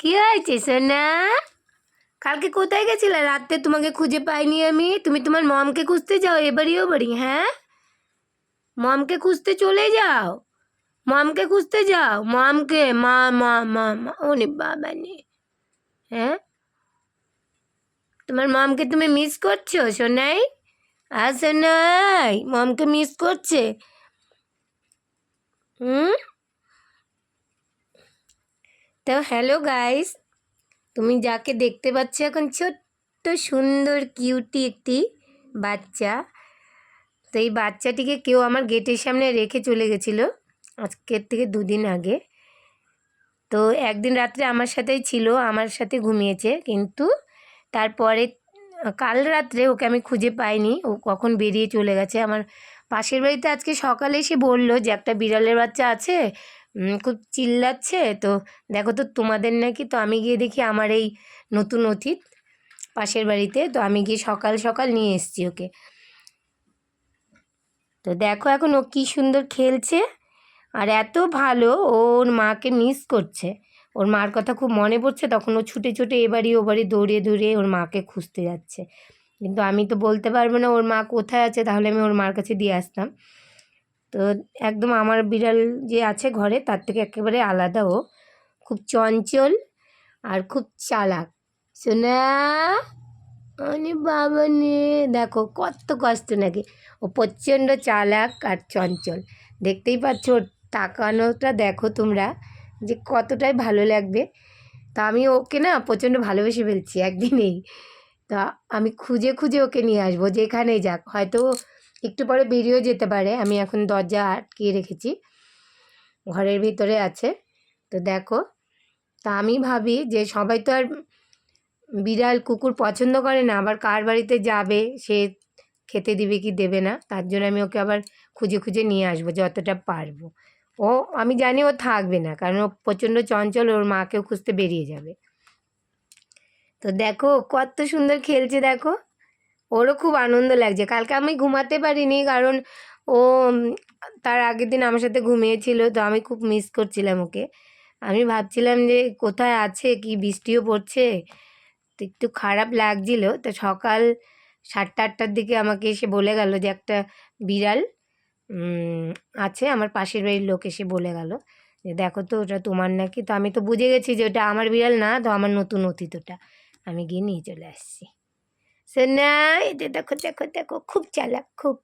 কি হয়েছে সোনা? কালকে কোথায় গেছিলে? রাতে তোমাকে খুঁজে পাইনি আমি। তুমি তোমার মমকে খুঁজতে যাও এবারই ও বাড়ি, হ্যাঁ? মমকে খুঁজতে চলে যাও, মমকে খুঁজতে যাও, মমকে। মা মা মা মা ওরে বাবা নে, হ্যাঁ? তোমার মমকে তুমি মিস করছো সোনাই? আর সোনাই মমকে মিস করছে? হুম। তো হ্যালো গাইস, তুমি যাকে দেখতে পাচ্ছ এখন ছোট্ট সুন্দর কিউটি একটি বাচ্চা। তো এই বাচ্চাটিকে কেউ আমার গেটের সামনে রেখে চলে গেছিলো আজকের থেকে 2 দিন আগে। তো একদিন রাত্রে আমার সাথেই ছিল, আমার সাথে ঘুমিয়েছে, কিন্তু তারপরে কাল রাত্রে ওকে আমি খুঁজে পাইনি। ও কখন বেরিয়ে চলে গেছে। আমার পাশের বাড়িতে আজকে সকালে এসে বললো যে একটা বিড়ালের বাচ্চা আছে, খুব চিল্লাচ্ছে। তো দেখো তো তোমাদের নাকি। তো আমি গিয়ে দেখি আমার এই নতুন অতিথ পাশের বাড়িতে। তো আমি গিয়ে সকাল সকাল নিয়ে এসেছি ওকে। তো দেখো এখন ও কী সুন্দর খেলছে, আর এত ভালো ওর মাকে মিস করছে। ওর মার কথা খুব মনে পড়ছে, তখন ও ছুটে ছুটে এবারই ও বাড়ি দৌড়িয়ে দৌড়িয়ে ওর মাকে খুঁজতে যাচ্ছে। কিন্তু আমি তো বলতে পারবো না ওর মা কোথায় আছে, তাহলে আমি ওর মার কাছে দিয়ে আসতাম। তো একদম আমার বিড়াল যে আছে ঘরে তার থেকে একেবারে আলাদা ও। খুব চঞ্চল আর খুব চালাক। শোনা, আরে বাবা নে, দেখো কত কষ্ট নাকি। ও প্রচণ্ড চালাক আর চঞ্চল। দেখতেই পাচ্ছ ওর তাকানোটা, দেখো তোমরা যে কতটাই ভালো লাগবে। তা আমি ওকে না প্রচণ্ড ভালোবেসে ফেলছি একদিনেই। তা আমি খুঁজে খুঁজে ওকে নিয়ে আসবো যেখানেই যাক। হয়তো একটু পরে বেরিয়েও যেতে পারে, আমি এখন দরজা আটকিয়ে রেখেছি, ঘরের ভিতরে আছে। তো দেখো, তা আমি ভাবি যে সবাই তো আর বিড়াল কুকুর পছন্দ করে না, আবার কার বাড়িতে যাবে সে খেতে দিবে কি দেবে না, তার জন্য আমি ওকে আবার খুঁজে খুঁজে নিয়ে আসবো যতটা পারবো। ও আমি জানি ও থাকবে না, কারণ ও প্রচণ্ড চঞ্চল, ওর মাকেও খুঁজতে বেরিয়ে যাবে। তো দেখো কত সুন্দর খেলছে, দেখো ওরও খুব আনন্দ লাগছে। কালকে আমি ঘুমাতে পারিনি, কারণ ও তার আগের দিন আমার সাথে ঘুমিয়েছিল। তো আমি খুব মিস করছিলাম ওকে। আমি ভাবছিলাম যে কোথায় আছে, কি বৃষ্টিও পড়ছে, তো একটু খারাপ লাগছিল। তো সকাল 7টা-8টার দিকে আমাকে এসে বলে গেল যে একটা বিড়াল আছে, আমার পাশের বাড়ির লোক এসে বলে গেল যে দেখো তো ওটা তোমার নাকি। তো আমি তো বুঝে গেছি যে ওটা আমার বিড়াল না, তো আমার নতুন অতিথ ওটা। আমি গিয়ে নিয়ে চলে আসছি। সোনা, এই যে দেখো দেখো দেখো, খুব চালাক খুব।